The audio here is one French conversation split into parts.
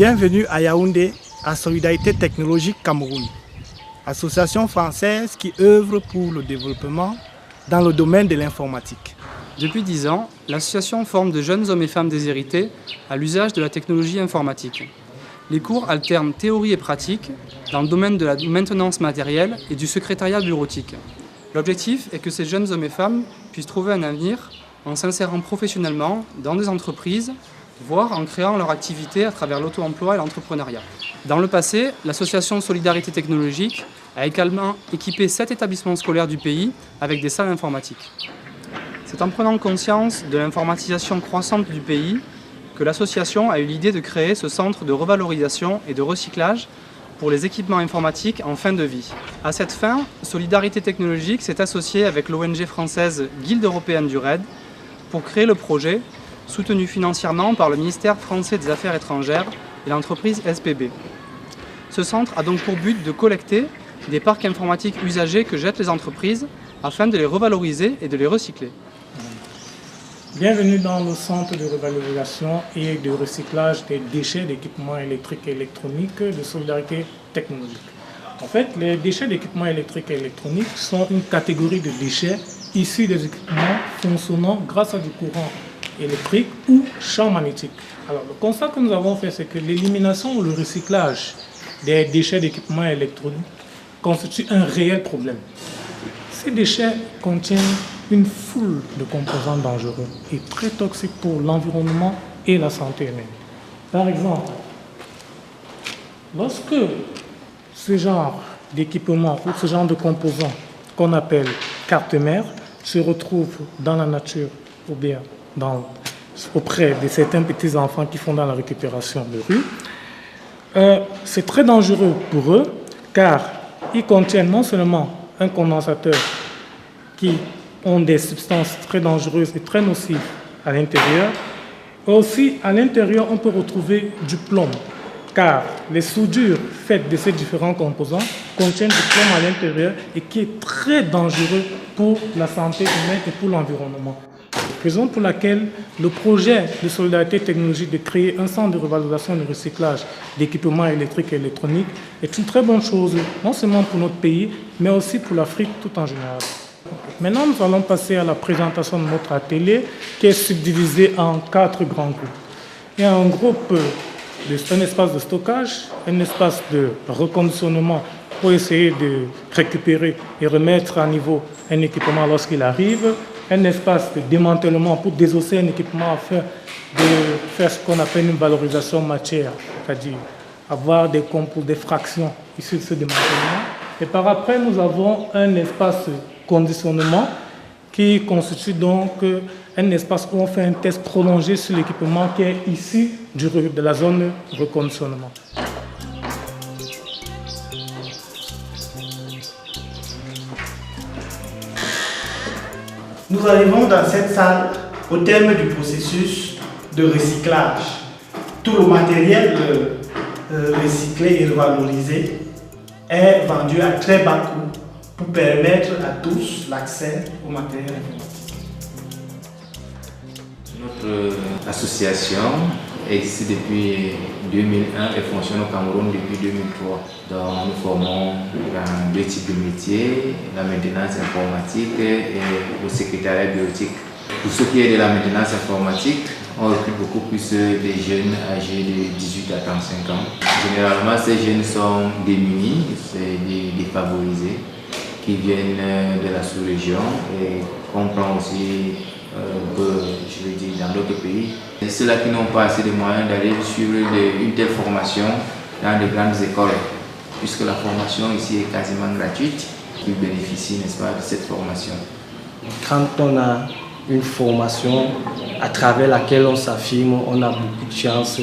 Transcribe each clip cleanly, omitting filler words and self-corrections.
Bienvenue à Yaoundé, à Solidarité Technologique Cameroun, association française qui œuvre pour le développement dans le domaine de l'informatique. Depuis 10 ans, l'association forme de jeunes hommes et femmes déshérités à l'usage de la technologie informatique. Les cours alternent théorie et pratique dans le domaine de la maintenance matérielle et du secrétariat bureautique. L'objectif est que ces jeunes hommes et femmes puissent trouver un avenir en s'insérant professionnellement dans des entreprises, voire en créant leur activité à travers l'auto-emploi et l'entrepreneuriat. Dans le passé, l'association Solidarité Technologique a également équipé 7 établissements scolaires du pays avec des salles informatiques. C'est en prenant conscience de l'informatisation croissante du pays que l'association a eu l'idée de créer ce centre de revalorisation et de recyclage pour les équipements informatiques en fin de vie. À cette fin, Solidarité Technologique s'est associée avec l'ONG française Guilde européenne du RAID pour créer le projet, soutenu financièrement par le ministère français des Affaires étrangères et l'entreprise SPB. Ce centre a donc pour but de collecter des parcs informatiques usagés que jettent les entreprises afin de les revaloriser et de les recycler. Bienvenue dans le centre de revalorisation et de recyclage des déchets d'équipements électriques et électroniques de Solidarité Technologique. En fait, les déchets d'équipements électriques et électroniques sont une catégorie de déchets issus des équipements fonctionnant grâce à du courant électrique ou champ magnétique. Alors, le constat que nous avons fait, c'est que l'élimination ou le recyclage des déchets d'équipements électroniques constitue un réel problème. Ces déchets contiennent une foule de composants dangereux et très toxiques pour l'environnement et la santé humaine. Par exemple, lorsque ce genre d'équipement ou ce genre de composants qu'on appelle carte mère se retrouve dans la nature ou bien auprès de certains petits enfants qui font dans la récupération de rue, c'est très dangereux pour eux car ils contiennent non seulement un condensateur qui ont des substances très dangereuses et très nocives à l'intérieur, mais aussi à l'intérieur on peut retrouver du plomb car les soudures faites de ces différents composants contiennent du plomb à l'intérieur et qui est très dangereux pour la santé humaine et pour l'environnement. Raison pour laquelle le projet de Solidarité Technologique de créer un centre de revalorisation et de recyclage d'équipements électriques et électroniques est une très bonne chose, non seulement pour notre pays, mais aussi pour l'Afrique tout en général. Maintenant, nous allons passer à la présentation de notre atelier qui est subdivisé en 4 grands groupes. Il y a un groupe, un espace de stockage, un espace de reconditionnement pour essayer de récupérer et remettre à niveau un équipement lorsqu'il arrive, un espace de démantèlement pour désosser un équipement afin de faire ce qu'on appelle une valorisation matière, c'est-à-dire avoir des fractions issues de ce démantèlement. Et par après, nous avons un espace conditionnement qui constitue donc un espace où on fait un test prolongé sur l'équipement qui est issu de la zone de reconditionnement. Nous arrivons dans cette salle au terme du processus de recyclage. Tout le matériel recyclé et revalorisé est vendu à très bas coût pour permettre à tous l'accès au matériel informatique. Notre association existe depuis 2001 et fonctionne au Cameroun depuis 2003. Donc, nous formons dans 2 types de métiers, la maintenance informatique et le secrétariat bureautique. Pour ce qui est de la maintenance informatique, on recrute beaucoup plus des jeunes âgés de 18 à 35 ans. Généralement, ces jeunes sont démunis, c'est des défavorisés qui viennent de la sous-région et qu'on prend aussi je veux dire, dans d'autres pays. Et ceux-là qui n'ont pas assez de moyens d'aller suivre une telle formation dans de grandes écoles, puisque la formation ici est quasiment gratuite, qui bénéficient, n'est-ce pas, de cette formation. Quand on a une formation à travers laquelle on s'affirme, on a beaucoup de chances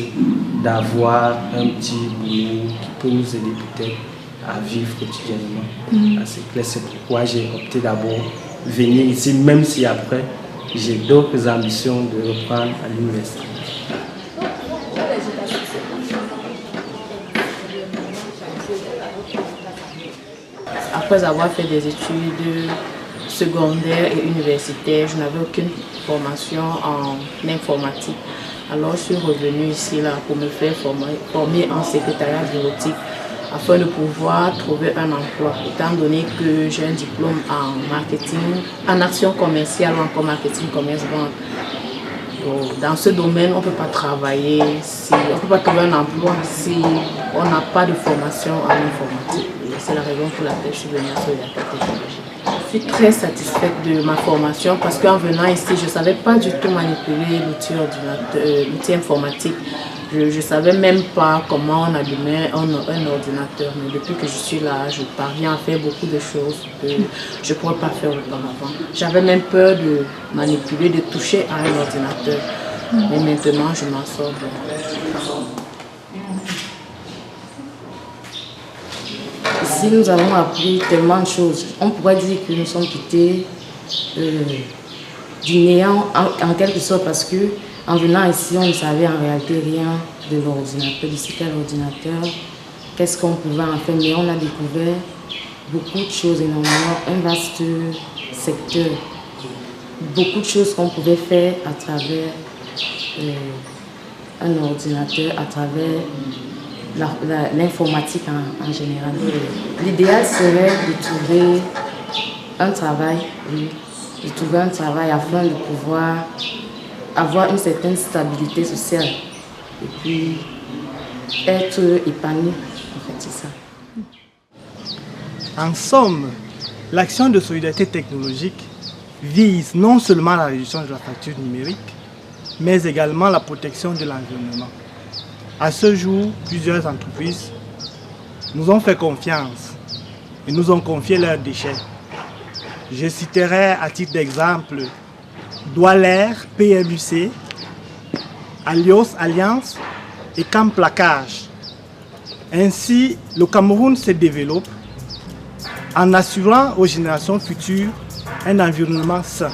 d'avoir un petit boulot qui peut nous aider peut-être à vivre quotidiennement. C'est pourquoi j'ai opté d'abord venir ici, même si après j'ai d'autres ambitions de reprendre à l'université. Après avoir fait des études secondaires et universitaires, je n'avais aucune formation en informatique. Alors je suis revenue ici là, pour me faire former en secrétariat bureautique afin de pouvoir trouver un emploi, étant donné que j'ai un diplôme en marketing, en action commerciale ou en marketing commerce vente. Dans ce domaine, on ne peut pas travailler, on ne peut pas trouver un emploi si on n'a pas de formation en informatique. C'est la raison pour laquelle je suis venue à Solidarité Technologique. Je suis très satisfaite de ma formation parce qu'en venant ici, je ne savais pas du tout manipuler l'outil informatique. Je ne savais même pas comment on allumait un ordinateur. Mais depuis que je suis là, je parviens à faire beaucoup de choses que je ne pourrais pas faire auparavant. J'avais même peur de manipuler, de toucher à un ordinateur. Mais maintenant, je m'en sors bien. Ici, nous avons appris tellement de choses. On pourrait dire que nous sommes quittés du néant en quelque sorte parce que en venant ici, on ne savait en réalité rien de l'ordinateur, de ce qu'est l'ordinateur, qu'est-ce qu'on pouvait en faire, mais on a découvert beaucoup de choses, énormément, un vaste secteur, beaucoup de choses qu'on pouvait faire à travers un ordinateur, à travers l'informatique en général. L'idéal serait de trouver un travail, afin de pouvoir avoir une certaine stabilité sociale et puis être épanoui, en fait, c'est ça. En somme, l'action de solidarité technologique vise non seulement la réduction de la fracture numérique, mais également la protection de l'environnement. À ce jour, plusieurs entreprises nous ont fait confiance et nous ont confié leurs déchets. Je citerai à titre d'exemple Doualair, PMUC, Alios Alliance et Camp Placage. Ainsi, le Cameroun se développe en assurant aux générations futures un environnement sain.